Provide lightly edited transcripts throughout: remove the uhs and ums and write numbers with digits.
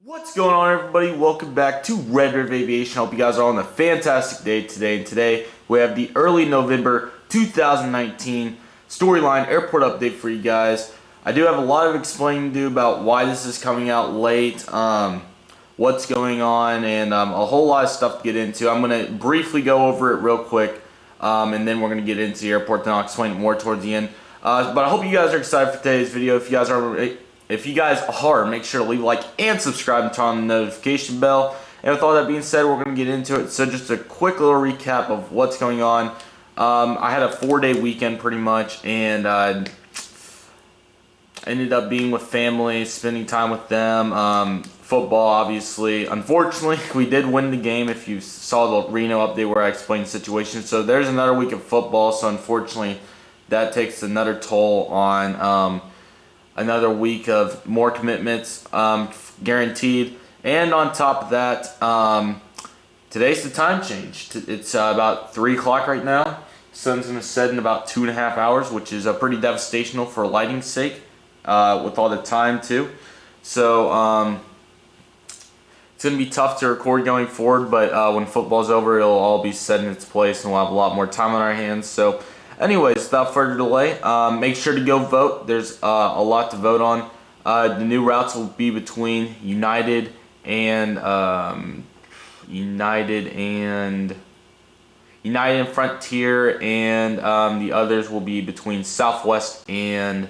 What's going on, everybody? Welcome back to Red River Aviation. Hope you guys are on a fantastic day today. And today we have the early November 2019 storyline airport update for you guys. I do have a lot of explaining to do about why this is coming out late, what's going on, and a whole lot of stuff to get into. I'm going to briefly go over it real quick, and then we're going to get into the airport, then I'll explain it more towards the end. But I hope you guys are excited for today's video. If you guys are, make sure to leave a like and subscribe and turn on the notification bell. And with all that being said, we're going to get into it. So just a quick little recap of what's going on. I had a 4-day weekend pretty much, and ended up being with family, spending time with them. Football, obviously. Unfortunately, we did win the game if you saw the Reno update where I explained the situation. So there's another week of football, so unfortunately that takes another toll on another week of more commitments guaranteed. And on top of that, today's the time change. It's about 3 o'clock right now. Sun's going to set in about 2.5 hours, which is pretty devastational for lighting's sake, with all the time too. So it's going to be tough to record going forward, but when football's over, it'll all be set in its place and we'll have a lot more time on our hands. So anyways, without further delay, make sure to go vote. There's a lot to vote on. The new routes will be between United and Frontier, and the others will be between Southwest and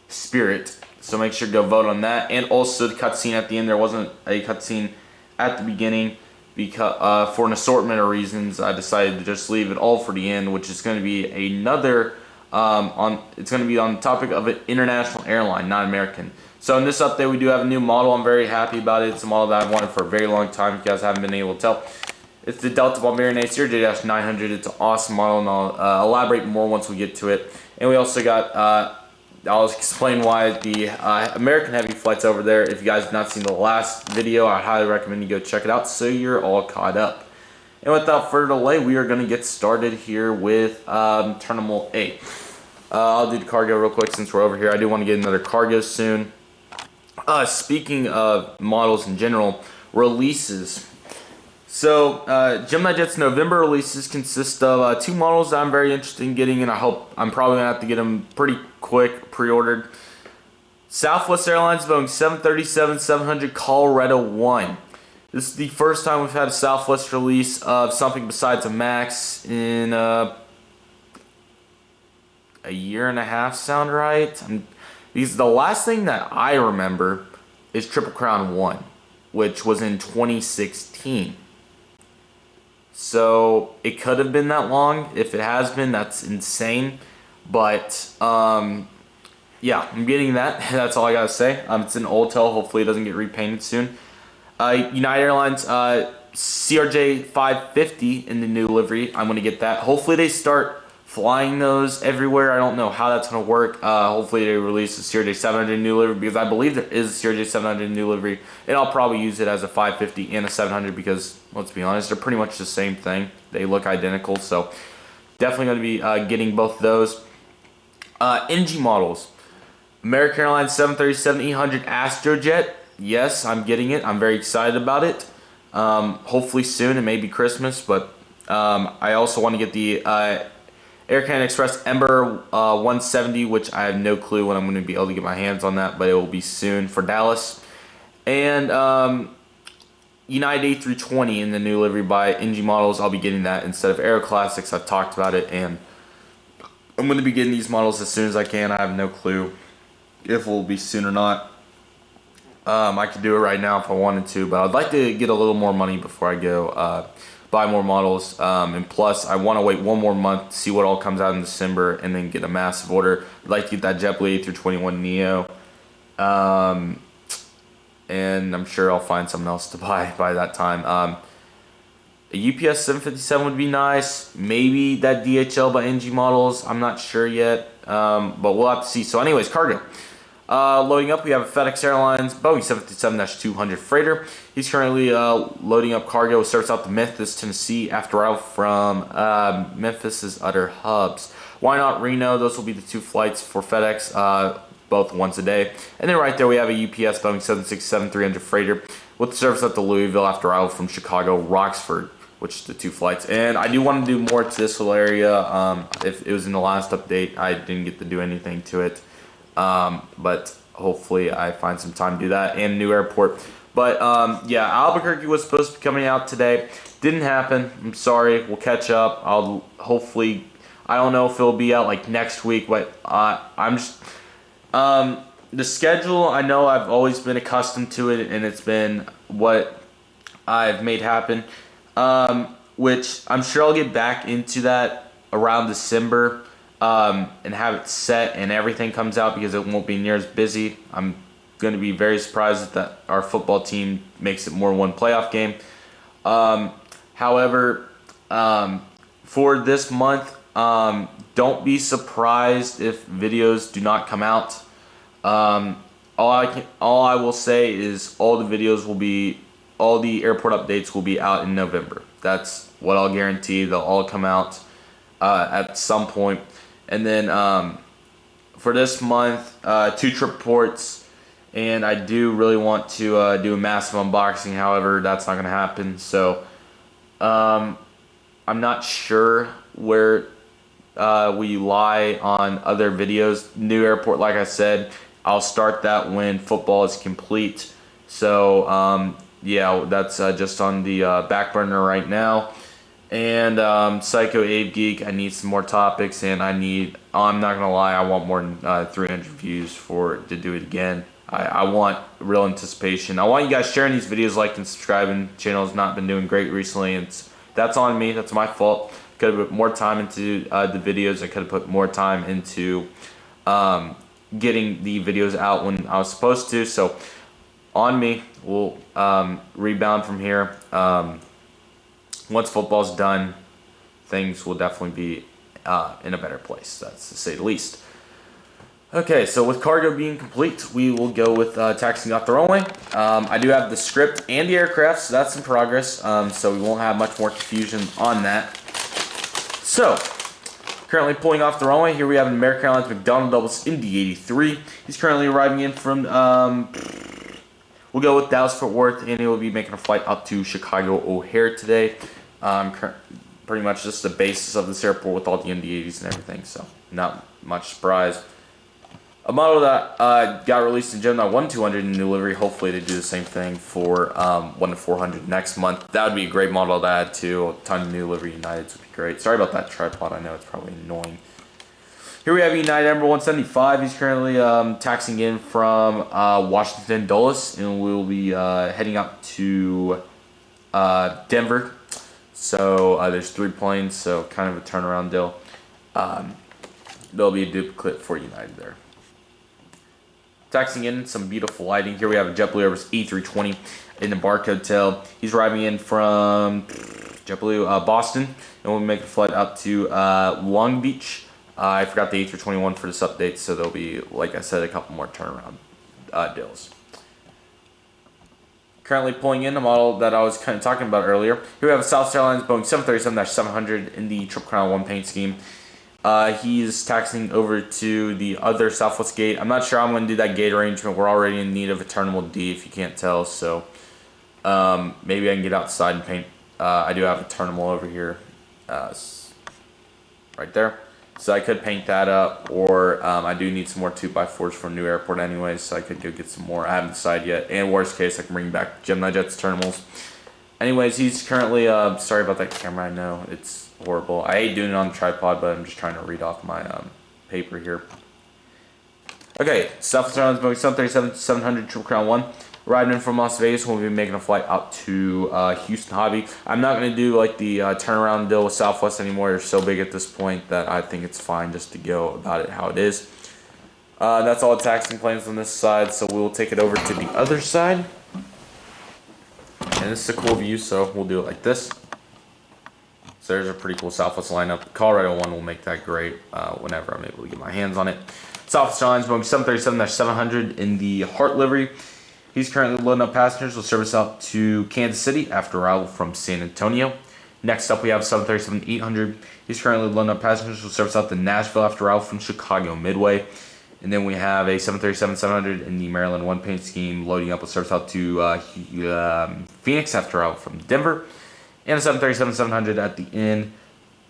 Spirit. So make sure to go vote on that. And also the cutscene at the end. There wasn't a cutscene at the beginning, because for an assortment of reasons I decided to just leave it all for the end, which is going to be another it's going to be on the topic of an international airline, not American. So in this update we do have a new model. I'm very happy about it. It's a model that I've wanted for a very long time, if you guys haven't been able to tell. It's the Delta Bombarian ACRJ-900. It's an awesome model, and I'll elaborate more once we get to it. And we also got I'll explain why the American heavy flight's over there. If you guys have not seen the last video, I highly recommend you go check it out so you're all caught up. And without further delay, we are going to get started here with Terminal A. I'll do the cargo real quick since we're over here. I do want to get another cargo soon. Speaking of models in general, releases. So, Gemini Jet's November releases consist of 2 models that I'm very interested in getting, and I'm probably going to have to get them pretty quick, pre-ordered. Southwest Airlines Boeing 737-700 Colorado 1. This is the first time we've had a Southwest release of something besides a MAX in a year and a half, sound right? Because the last thing that I remember is Triple Crown 1, which was in 2016. So it could have been that long. If it has been, that's insane. But yeah, I'm getting that. That's all I gotta say. It's an old tail. Hopefully it doesn't get repainted soon. United Airlines CRJ 550 in the new livery. I'm gonna get that. Hopefully they start flying those everywhere. I don't know how that's gonna work. Hopefully they release a CRJ 700 new livery, because I believe there is a CRJ 700 new livery, and I'll probably use it as a 550 and a 700 because, let's be honest, they're pretty much the same thing. They look identical, so definitely going to be getting both of those. NG models. American Airlines 737-800 Astrojet. Yes, I'm getting it. I'm very excited about it. Hopefully soon. It may be Christmas, but I also want to get the Air Canada Express Ember 170, which I have no clue when I'm going to be able to get my hands on that, but it will be soon for Dallas. And United A320 in the new livery by NG models. I'll be getting that instead of Aero Classics. I've talked about it, and I'm going to be getting these models as soon as I can. I have no clue if it will be soon or not. I could do it right now if I wanted to, but I'd like to get a little more money before I go buy more models. And plus, I want to wait 1 more month to see what all comes out in December and then get a massive order. I'd like to get that JetBlue A321neo. And I'm sure I'll find something else to buy by that time. A UPS 757 would be nice. Maybe that DHL by NG models. I'm not sure yet, but we'll have to see. So anyways, cargo. Loading up, we have a FedEx Airlines Boeing 757-200 freighter. He's currently loading up cargo. Starts out to Memphis, Tennessee, after out from Memphis's other hubs. Why not Reno? Those will be the 2 flights for FedEx. both once a day. And then right there we have a UPS Boeing 767-300 freighter with service up to Louisville after arrival from Chicago, Roxford, which is the 2 flights. And I do want to do more to this whole area. If it was in the last update, I didn't get to do anything to it. But hopefully I find some time to do that, and new airport. But yeah, Albuquerque was supposed to be coming out today. Didn't happen. I'm sorry. We'll catch up. I'll hopefully, I don't know if it'll be out like next week, but I'm just the schedule. I know I've always been accustomed to it, and it's been what I've made happen. Which I'm sure I'll get back into that around December, and have it set and everything comes out, because it won't be near as busy. I'm going to be very surprised that our football team makes it more one playoff game. However, for this month, don't be surprised if videos do not come out. All I will say is all the airport updates will be out in November. That's what I'll guarantee. They'll all come out at some point. And then for this month, 2 trip reports, and I do really want to do a massive unboxing. However, that's not going to happen. So I'm not sure where we lie on other videos. New airport, like I said, I'll start that when football is complete. So yeah, that's just on the back burner right now. And Psycho Abe Geek, I need some more topics, and I'm not gonna lie, I want more than 300 views to do it again. I want real anticipation. I want you guys sharing these videos, like and subscribing. Channel has not been doing great recently, and that's on me. That's my fault. Could have put more time into the videos. I could have put more time into getting the videos out when I was supposed to. So on me. We'll rebound from here. Once football's done, things will definitely be in a better place. That's to say the least. Okay, so with cargo being complete, we will go with taxiing off the runway. I do have the script and the aircraft, so that's in progress. So we won't have much more confusion on that. So, currently pulling off the runway, here we have an American Airlines McDonnell Douglas Indy 83. He's currently arriving in from, we'll go with Dallas-Fort Worth, and he will be making a flight up to Chicago O'Hare today. Pretty much just the basis of this airport with all the Indy 80s and everything, so not much surprise. A model that got released in Gemini 1-200 in delivery. Hopefully they do the same thing for 1-400 next month. That would be a great model to add to. A ton of new delivery Uniteds would be great. Sorry about that tripod. I know it's probably annoying. Here we have United Embraer 175. He's currently taxiing in from Washington Dulles, and we'll be heading up to Denver. So there's 3 planes, so kind of a turnaround deal. There'll be a duplicate for United there. Taxiing in, some beautiful lighting. Here we have a JetBlue Airbus A320 in the Barcode Hotel. He's arriving in from JetBlue Boston, and we'll make a flight up to Long Beach. I forgot the A321 for this update, so there'll be, like I said, a couple more turnaround deals. Currently pulling in a model that I was kind of talking about earlier. Here we have a Southwest Airlines Boeing 737-700 in the Triple Crown 1 paint scheme. He's taxiing over to the other Southwest gate. I'm not sure I'm going to do that gate arrangement. We're already in need of a turnable D, if you can't tell. So maybe I can get outside and paint. I do have a turnable over here, right there. So I could paint that up, or I do need some more 2x4s for a new airport anyways, so I could go get some more. I haven't decided yet. And worst case, I can bring back Gemini Jets turnimals. Anyways, he's currently, sorry about that camera, I know, it's horrible. I hate doing it on the tripod, but I'm just trying to read off my paper here. Okay, Southwest Airlines Boeing 737-700 Triple Crown 1. Arriving in from Las Vegas, we'll be making a flight out to Houston Hobby. I'm not going to do like the turnaround deal with Southwest anymore. They're so big at this point that I think it's fine just to go about it how it is. That's all the taxiing planes on this side, so we'll take it over to the other side. And this is a cool view, so we'll do it like this. So there's a pretty cool Southwest lineup. Colorado one will make that great whenever I'm able to get my hands on it. Southwest Airlines Boeing 737-700 in the Heart livery. He's currently loading up passengers with service out to Kansas City after arrival from San Antonio. Next up, we have 737-800. He's currently loading up passengers with service out to Nashville after arrival from Chicago Midway. And then we have a 737-700 in the Maryland one paint scheme loading up with service out to Phoenix after out from Denver. And a 737-700 at the end,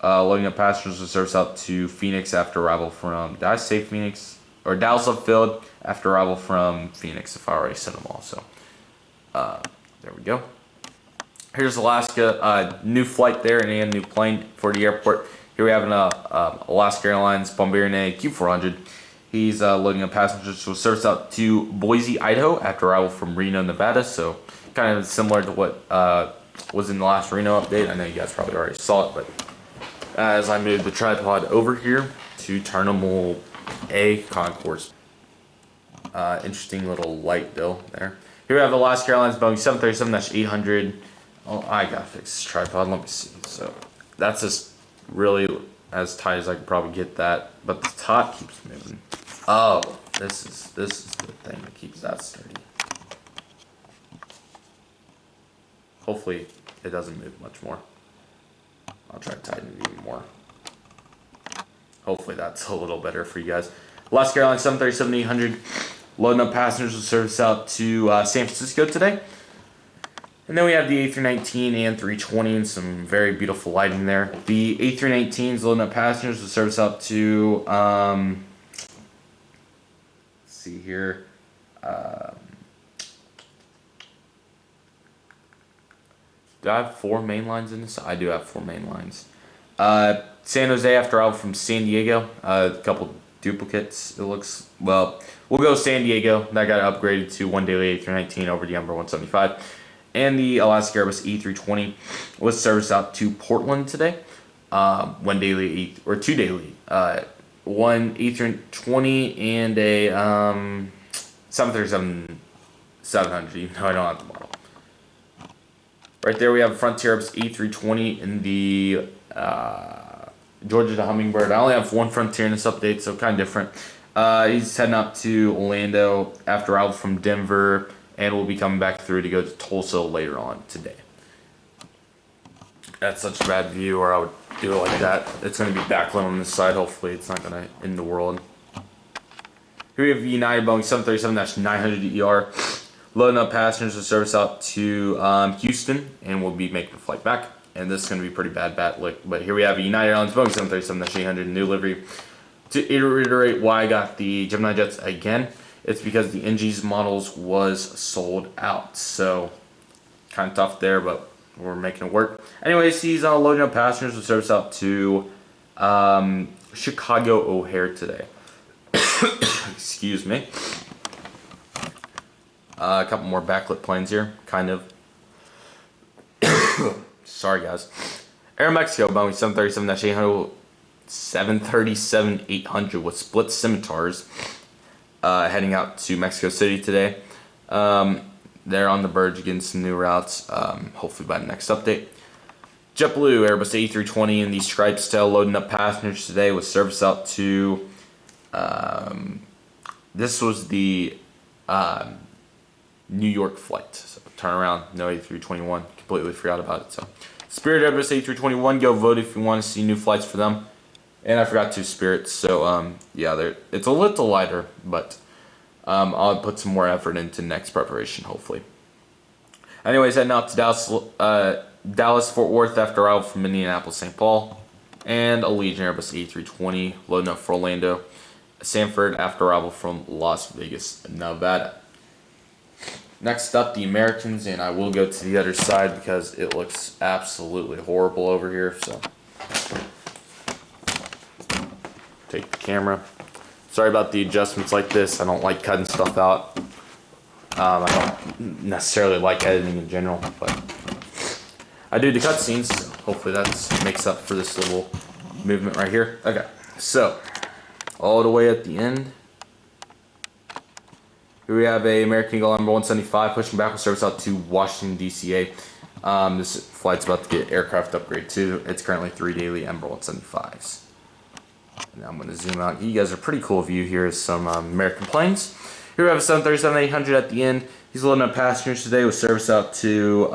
loading up passengers with service out to Phoenix after arrival from, did I say Phoenix? Or Dallas Love Field after arrival from Phoenix, if I already said them all. So, there we go. Here's Alaska, new flight there and new plane for the airport. Here we have an Alaska Airlines Bombardier Q400. He's loading up passengers with service out to Boise, Idaho after arrival from Reno, Nevada. So kind of similar to what was in the last Reno update. I know you guys probably already saw it, but as I move the tripod over here to Terminal A Concourse. Interesting little light bill there. Here we have Alaska Airlines Boeing 737-800. Oh, I gotta fix this tripod. Let me see. So that's just really as tight as I could probably get that, but the top keeps moving. Oh, this is the thing that keeps that sturdy. Hopefully it doesn't move much more. I'll try to tighten it even more. Hopefully that's a little better for you guys. Alaska Airlines 737-800 loading up passengers with service out to San Francisco today. And then we have the A319 and 320 and some very beautiful lighting there. The A319 is loading up passengers with service out to, let's see here, do I have 4 main lines in this? I do have 4 main lines. San Jose after out from San Diego, a couple duplicates, it looks. Well, we'll go San Diego. That got upgraded to one daily A319 over the Embraer 175. And the Alaska Airbus E320 was serviced out to Portland today. One daily or 2 daily. One E320 and a 737-700, even though I don't have the model. Right there we have a Frontier Airbus E320 in the Georgia to Hummingbird. I only have 1 Frontier in this update, so kind of different. He's heading up to Orlando after arrival from Denver, and we'll be coming back through to go to Tulsa later on today. That's such a bad view, or I would do it like that. It's going to be backlit on this side. Hopefully it's not going to end the world. Here we have United Boeing 737-900ER loading up passengers with service out to Houston, and we'll be making a flight back. And this is going to be pretty bad lick. But here we have a United Airlines Boeing 737-800 new livery. To reiterate why I got the Gemini jets again, it's because the NG's models was sold out. So kind of tough there, but we're making it work. Anyways, he's loading up passengers with service out to Chicago O'Hare today. Excuse me. A couple more backlit planes here, kind of. Sorry, guys. Aeromexico Boeing 737-800, 737-800 with split scimitars, heading out to Mexico City today. They're on the verge of getting some new routes, hopefully by the next update. JetBlue Airbus A320 in the Stripes tail loading up passengers today with service out to, this was the New York flight. So turn around, no A321, completely forgot about it. So Spirit Airbus A321, go vote if you want to see new flights for them. And I forgot 2 Spirits, so yeah, it's a little lighter, but I'll put some more effort into next preparation, hopefully. Anyways, heading out to Dallas, Fort Worth after arrival from Indianapolis, St. Paul, and a Legion Airbus A320 loading up for Orlando, Sanford after arrival from Las Vegas, Nevada. Next up, the Americans, and I will go to the other side because it looks absolutely horrible over here. So take the camera. Sorry about the adjustments like this. I don't like cutting stuff out. I don't necessarily like editing in general, but I do the cutscenes. So hopefully that makes up for this little movement right here. Okay, so all the way at the end, here we have a American Eagle number 175 pushing back with service out to Washington, D.C.A. This flight's about to get aircraft upgrade too. It's currently 3 daily Embraer 175s. And I'm going to zoom out. You guys are a pretty cool view here is some American planes. Here we have a 737-800 at the end. He's loading up passengers today with service out to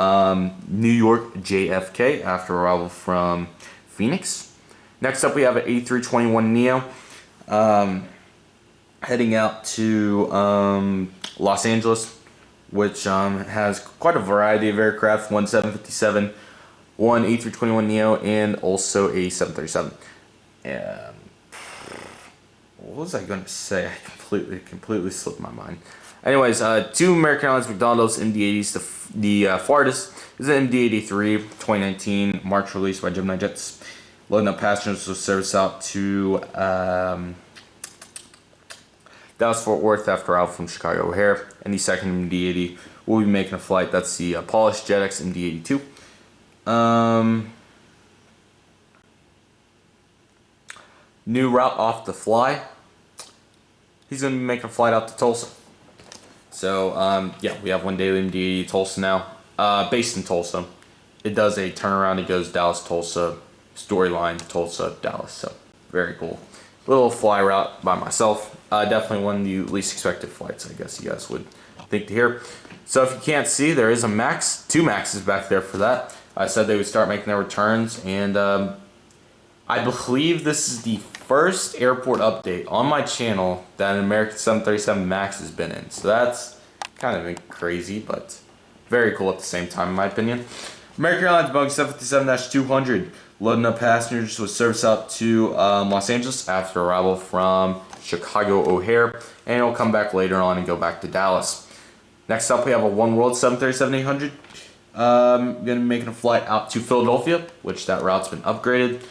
New York JFK after arrival from Phoenix. Next up we have an A321neo. heading out to Los Angeles, which has quite a variety of aircraft, one 757, one A321neo, and also a 737. What was I going to say? I completely slipped my mind. Anyways, two American Airlines McDonald's MD-80s. The farthest is an MD-83 2019 March release by Gemini Jets, loading up passengers with service out to Dallas-Fort Worth after arrival from Chicago O'Hare. And the second MD-80 will be making a flight. That's the polished JetX MD-82. New route off the fly. He's going to be making a flight out to Tulsa. So, yeah, we have one daily MD-80 Tulsa now. Based in Tulsa. It does a turnaround. It goes Dallas-Tulsa, storyline, Tulsa, Dallas. So, very cool. Little fly route by myself. Definitely one of the least expected flights, I guess you guys would think to hear. So, if you can't see, there is a MAX, two MAXes back there for that. I said they would start making their returns, and I believe this is the first airport update on my channel that an American 737 MAX has been in. So that's kind of crazy, but very cool at the same time, in my opinion. American Airlines Boeing 757-200 loading up passengers with service out to Los Angeles after arrival from Chicago O'Hare, and it'll come back later on and go back to Dallas. Next up, we have a One World 737-800. Going to be making a flight out to Philadelphia, which that route's been upgraded.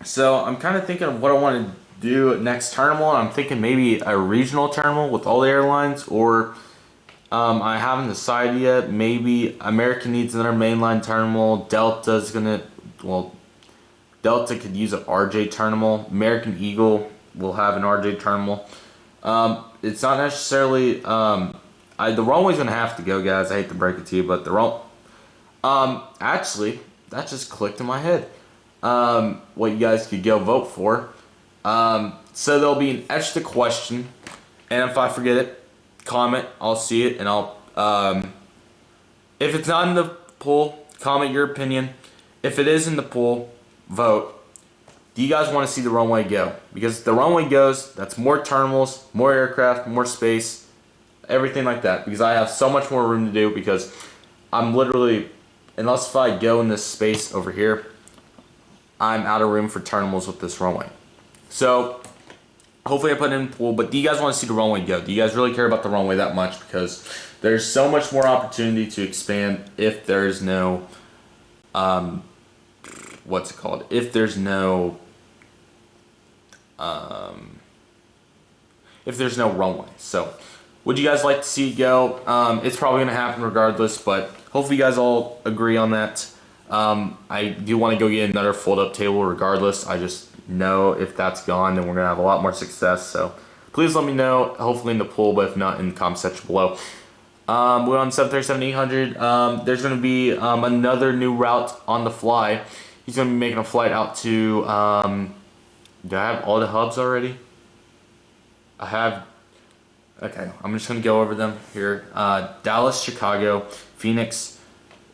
So I'm kind of thinking of what I want to do next terminal. I'm thinking maybe a regional terminal with all the airlines, or I haven't decided yet. Maybe American needs another mainline terminal. Delta could use an RJ terminal. American Eagle will have an RJ terminal. It's not necessarily the runway's gonna have to go, guys. I hate to break it to you, but actually, that just clicked in my head. What you guys could go vote for. So there'll be an extra question, and if I forget it, comment. I'll see it, and I'll if it's not in the poll, comment your opinion. If it is in the poll, vote. Do you guys want to see the runway go? Because if the runway goes, that's more terminals, more aircraft, more space, everything like that. Because I have so much more room to do, because I'm literally, unless if I go in this space over here, I'm out of room for terminals with this runway. So, hopefully I put it in the pool, but do you guys want to see the runway go? Do you guys really care about the runway that much? Because there's so much more opportunity to expand if there's no, what's it called? If there's no runway. So, would you guys like to see it go? It's probably going to happen regardless, but hopefully you guys all agree on that. I do want to go get another fold-up table regardless. I just know if that's gone, then we're going to have a lot more success. So please let me know, hopefully in the poll, but if not, in the comment section below. We're on 737-800. There's going to be another new route on the fly. He's going to be making a flight out to, do I have all the hubs already? I have, okay, I'm just going to go over them here. Dallas, Chicago, Phoenix,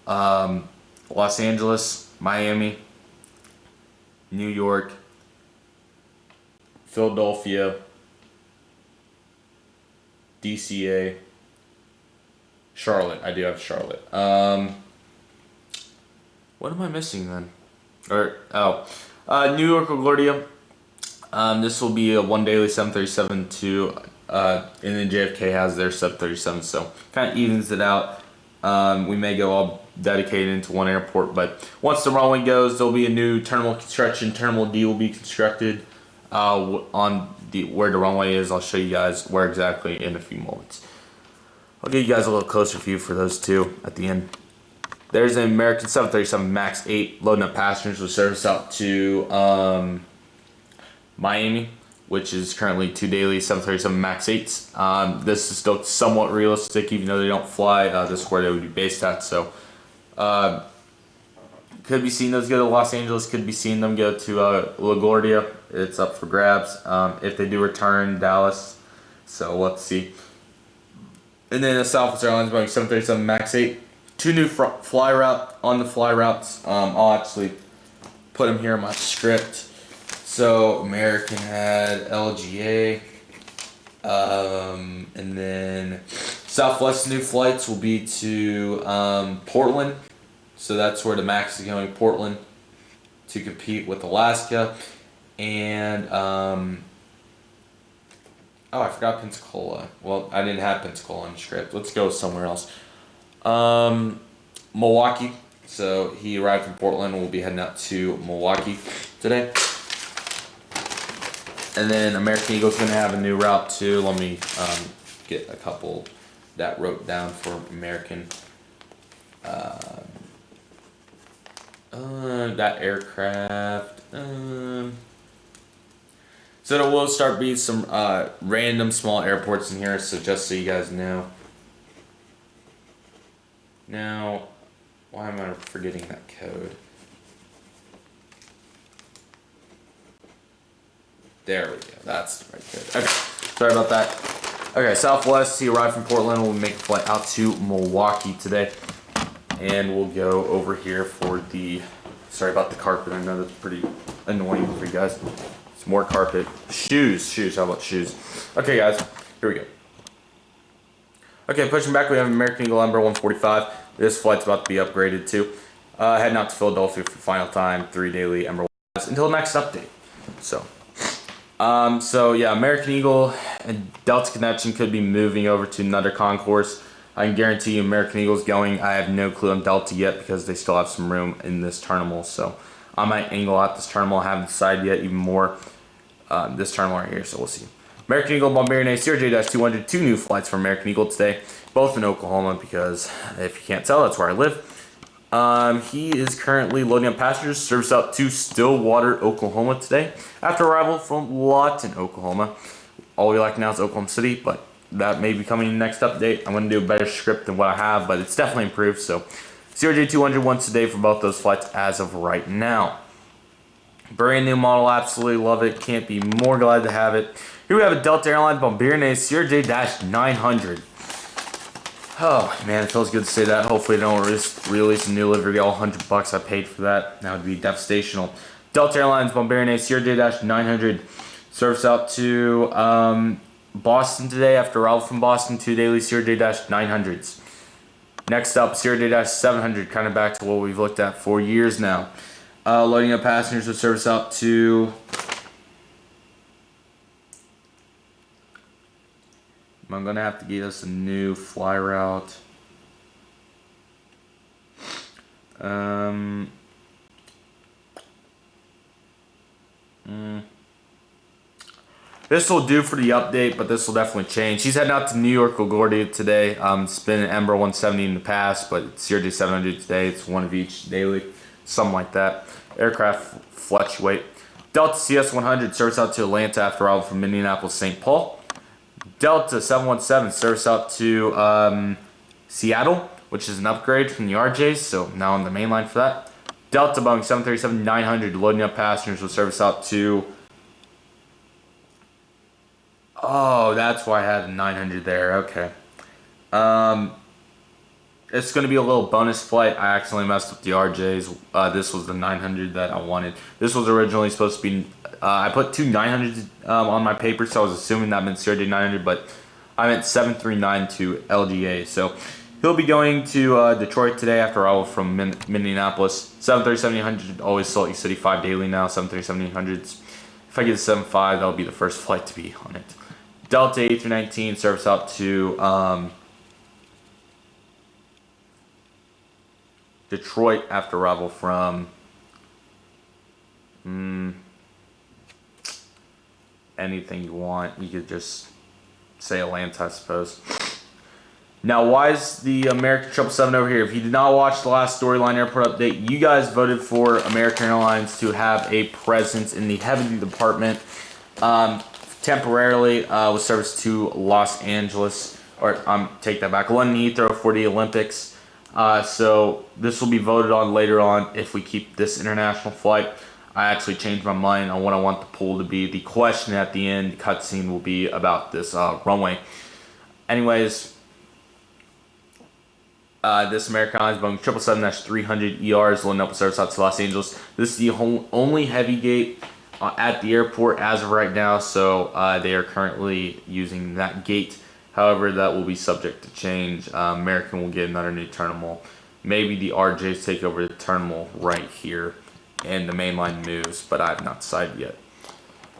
Los Angeles, Miami, New York, Philadelphia, DCA, Charlotte. I do have Charlotte. What am I missing then? New York LaGuardia. This will be a one daily 737 to, and then JFK has their 737, so kind of evens it out. We may go all dedicated into one airport, but once the runway goes, there'll be a new terminal construction. Terminal D will be constructed on where the runway is. I'll show you guys where exactly in a few moments. I'll give you guys a little closer view for those two at the end. There's an American 737 MAX 8 loading up passengers with service out to Miami, which is currently two daily 737 MAX 8s. This is still somewhat realistic, even though they don't fly. This is where they would be based at. So, could be seeing those go to Los Angeles. Could be seeing them go to LaGuardia. It's up for grabs. If they do return, Dallas. So let's see. And then the Southwest Airlines Boeing 737 MAX 8. Two new fly routes. I'll actually put them here in my script. So American had LGA, and then Southwest new flights will be to Portland. So that's where the Max is going, Portland, to compete with Alaska. And oh, I forgot Pensacola. Well, I didn't have Pensacola in the script. Let's go somewhere else. Milwaukee. So he arrived from Portland. We'll be heading out to Milwaukee today. And then American Eagle's going to have a new route too. Let me get a couple that wrote down for American. That aircraft. So there will start being some random small airports in here. So just so you guys know. Now, why am I forgetting that code? There we go. That's the right code. Okay. Sorry about that. Okay, Southwest, he arrived from Portland. We'll make a flight out to Milwaukee today. And we'll go over here for the... Sorry about the carpet. I know that's pretty annoying for you guys. It's more carpet. Shoes. How about shoes? Okay, guys. Here we go. Okay, pushing back, we have American Eagle number 145. This flight's about to be upgraded too. Heading out to Philadelphia for final time, 3 daily Ember until next update. So yeah, American Eagle and Delta Connection could be moving over to another concourse. I can guarantee you American Eagle's going. I have no clue on Delta yet because they still have some room in this terminal. So I might angle out this terminal. I haven't decided yet even more. This terminal right here, so we'll see. American Eagle Bombardier CRJ-200, 2 new flights for American Eagle today, both in Oklahoma because if you can't tell, that's where I live. He is currently loading up passengers, service out to Stillwater, Oklahoma today, after arrival from Lawton, Oklahoma. All we like now is Oklahoma City, but that may be coming in the next update. I'm going to do a better script than what I have, but it's definitely improved. So CRJ-200 once a day for both those flights as of right now. Brand new model, absolutely love it. Can't be more glad to have it. Here we have a Delta Airlines Bombardier CRJ-900. Oh man, it feels good to say that. Hopefully they don't release a new livery. All $100 I paid for that. That would be devastational. Delta Airlines Bombardier CRJ-900 service out to Boston today after arrival from Boston. 2 daily CRJ-900s. Next up, CRJ-700, kind of back to what we've looked at for years now. Loading up passengers with service out to I'm going to have to get us a new fly route. This will do for the update, but this will definitely change. He's heading out to New York, LaGuardia today. It's been an Ember 170 in the past, but it's CRJ-700 today. It's one of each daily, something like that. Aircraft fluctuate. Delta CS-100 service out to Atlanta after arrival from Minneapolis, St. Paul. Delta 717 service out to Seattle, which is an upgrade from the RJs, so now on the main line for that. Delta Boeing 737-900 loading up passengers with service out to... Oh, that's why I had a 900 there, okay. It's going to be a little bonus flight. I accidentally messed up the RJs. This was the 900 that I wanted. This was originally supposed to be... I put 2 900s on my paper, so I was assuming that meant CRJ-900, but I meant 739 to LGA. So he'll be going to Detroit today after arrival from Minneapolis. 737-800, always Salt Lake City 5 daily now, 737-800s. If I get a 75, that'll be the first flight to be on it. Delta A319 service out to Detroit after arrival from anything you want. You could just say Atlanta, I suppose. Now, why is the American 777 over here? If you did not watch the last Storyline Airport update, you guys voted for American Airlines to have a presence in the heavy department temporarily with service to Los Angeles, or take that back, London Heathrow for the Olympics. So this will be voted on later on if we keep this international flight. I actually changed my mind on what I want the pool to be. The question at the end, cutscene, will be about this runway. Anyways, this American Airlines Boeing 777-300 ER is loading up with service out to Los Angeles. This is the only heavy gate at the airport as of right now, so they are currently using that gate. However, that will be subject to change. American will get another new terminal. Maybe the RJs take over the terminal right here, and the main line moves, but I have not decided yet.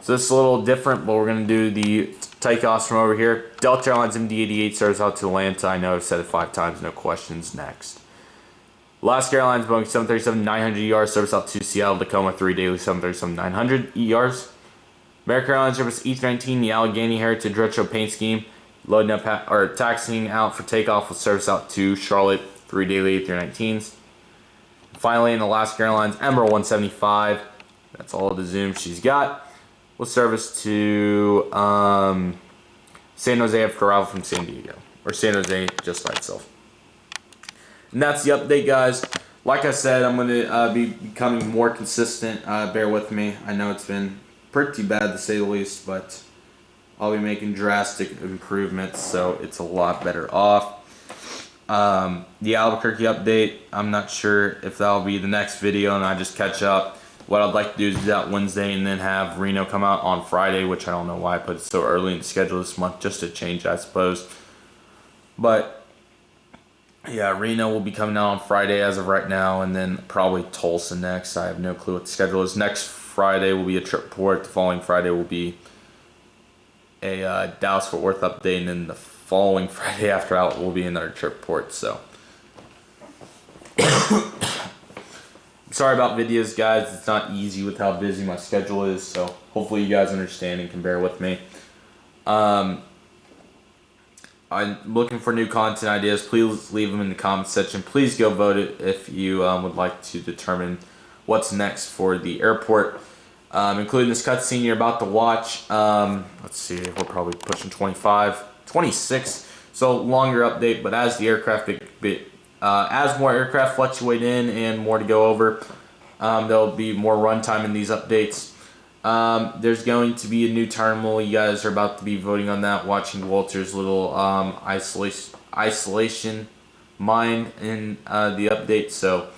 So this is a little different, but we're going to do the takeoffs from over here. Delta Airlines MD-88 serves out to Atlanta. I know I've said it 5 times, no questions. Next. Alaska Airlines Boeing 737-900ER service out to Seattle, Tacoma, 3 daily 737-900 ERs. American Airlines service E-19, the Allegheny Heritage Retro Paint Scheme, loading up or taxiing out for takeoff with service out to Charlotte, 3 daily A319s. Finally, in Alaska Airlines Emerald 175, that's all the zoom she's got, with service to San Jose after arrival from San Diego, or San Jose just by itself. And that's the update, guys. Like I said, I'm going to be becoming more consistent. Bear with me. I know it's been pretty bad to say the least, but I'll be making drastic improvements, so it's a lot better off. The Albuquerque update, I'm not sure if that'll be the next video and I just catch up. What I'd like to do is do that Wednesday and then have Reno come out on Friday, which I don't know why I put it so early in the schedule this month, just to change, I suppose. But yeah, Reno will be coming out on Friday as of right now, and then probably Tulsa next. I have no clue what the schedule is. Next Friday will be a trip port. The following Friday will be a Dallas-Fort Worth update, and then the following Friday after that will be another trip port. So sorry about videos, guys. It's not easy with how busy my schedule is, so hopefully you guys understand and can bear with me. I'm looking for new content ideas. Please leave them in the comments section. Please go vote it if you would like to determine what's next for the airport, including this cutscene you're about to watch. Let's see, we're probably pushing 25, 26, so longer update. But as the aircraft as more aircraft fluctuate in and more to go over, there'll be more runtime in these updates. There's going to be a new terminal. You guys are about to be voting on that, watching Walter's little isolation mine in the update. So,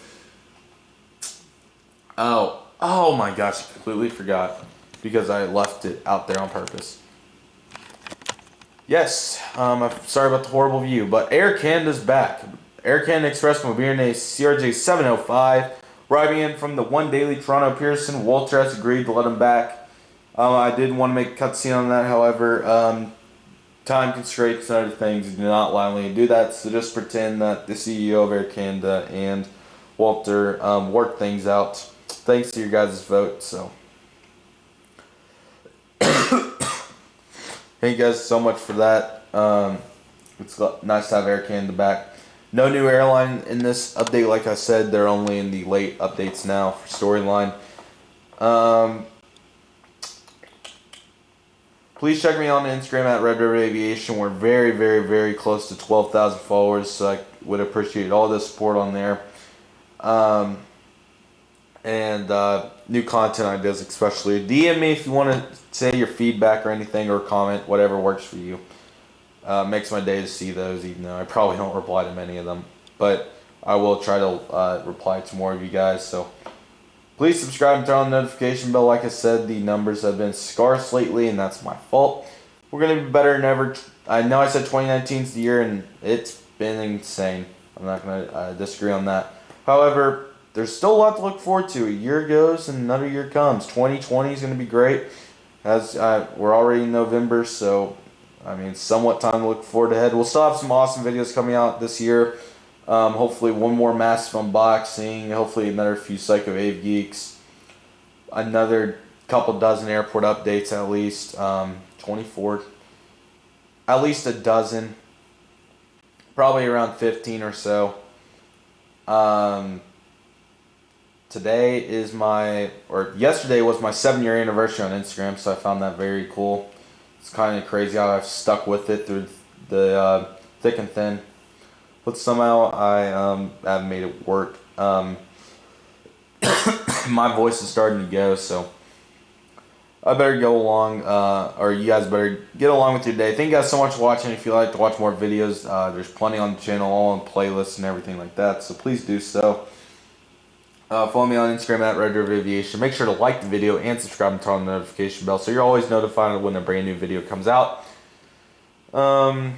oh my gosh, I completely forgot because I left it out there on purpose. Yes, I'm sorry about the horrible view, but Air Canada's back. Air Canada Express Mobility CRJ 705. Arriving in from the 1 daily Toronto Pearson. Walter has agreed to let him back. I did want to make a cutscene on that, however, time constraints and other things do not allow me to do that, so just pretend that the CEO of Air Canada and Walter worked things out thanks to your guys' vote. So thank you guys so much for that. It's nice to have Air Canada back. No new airline in this update, like I said. They're only in the late updates now for storyline. Please check me on Instagram at Red River Aviation. We're very, very, very close to 12,000 followers, so I would appreciate all the support on there. New content ideas especially. DM me if you want to say your feedback or anything, or comment, whatever works for you. Makes my day to see those, even though I probably don't reply to many of them. But I will try to reply to more of you guys. So please subscribe and turn on the notification bell. Like I said, the numbers have been scarce lately, and that's my fault. We're going to be better than ever. I know I said 2019 is the year, and it's been insane. I'm not going to disagree on that. However, there's still a lot to look forward to. A year goes and another year comes. 2020 is going to be great. As we're already in November, so I mean, somewhat time to look forward ahead. We'll still have some awesome videos coming out this year. Hopefully one more massive unboxing. Hopefully another few Psycho Ave Geeks. Another couple dozen airport updates at least. 24. At least a dozen. Probably around 15 or so. Yesterday was my 7-year anniversary on Instagram, so I found that very cool. It's kind of crazy how I've stuck with it through the thick and thin. But somehow I have made it work. My voice is starting to go, so I better go along, or you guys better get along with your day. Thank you guys so much for watching. If you'd like to watch more videos, there's plenty on the channel, all on playlists and everything like that, so please do so. Follow me on Instagram at Aviation. Make sure to like the video and subscribe and turn on the notification bell so you're always notified when a brand new video comes out. A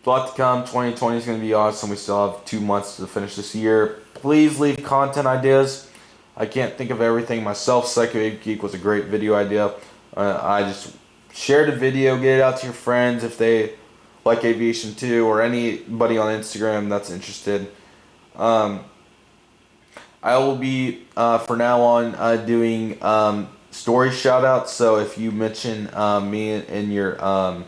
lot to come. 2020 is going to be awesome. We still have 2 months to finish this year. Please leave content ideas. I can't think of everything myself. Psycho Geek was a great video idea. I just shared a video, get it out to your friends if they like aviation too, or anybody on Instagram that's interested. I will be, for now on, doing story shout-outs. So if you mention me in your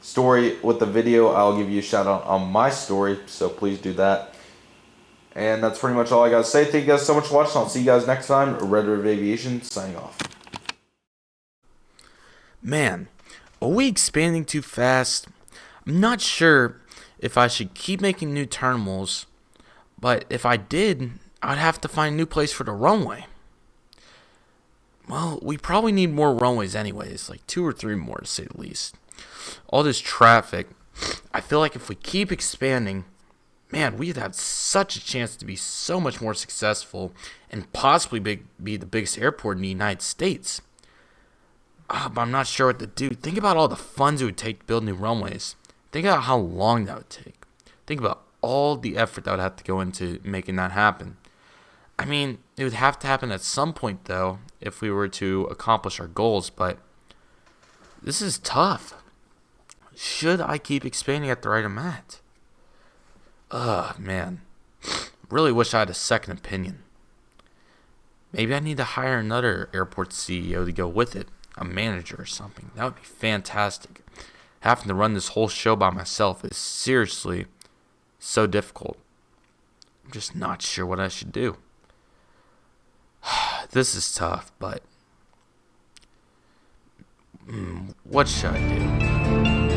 story with the video, I'll give you a shout-out on my story. So please do that. And that's pretty much all I got to say. Thank you guys so much for watching. I'll see you guys next time. Red River Aviation, signing off. Man, are we expanding too fast? I'm not sure if I should keep making new terminals, but if I did, I'd have to find a new place for the runway. Well, we probably need more runways anyways, like 2 or 3 more to say the least. All this traffic, I feel like if we keep expanding, man, we'd have such a chance to be so much more successful and possibly be the biggest airport in the United States. But I'm not sure what to do. Think about all the funds it would take to build new runways. Think about how long that would take. Think about all the effort that would have to go into making that happen. I mean, it would have to happen at some point, though, if we were to accomplish our goals, but this is tough. Should I keep expanding at the rate I'm at? Man. Really wish I had a second opinion. Maybe I need to hire another airport CEO to go with it. A manager or something. That would be fantastic. Having to run this whole show by myself is seriously so difficult. I'm just not sure what I should do. This is tough, but what should I do?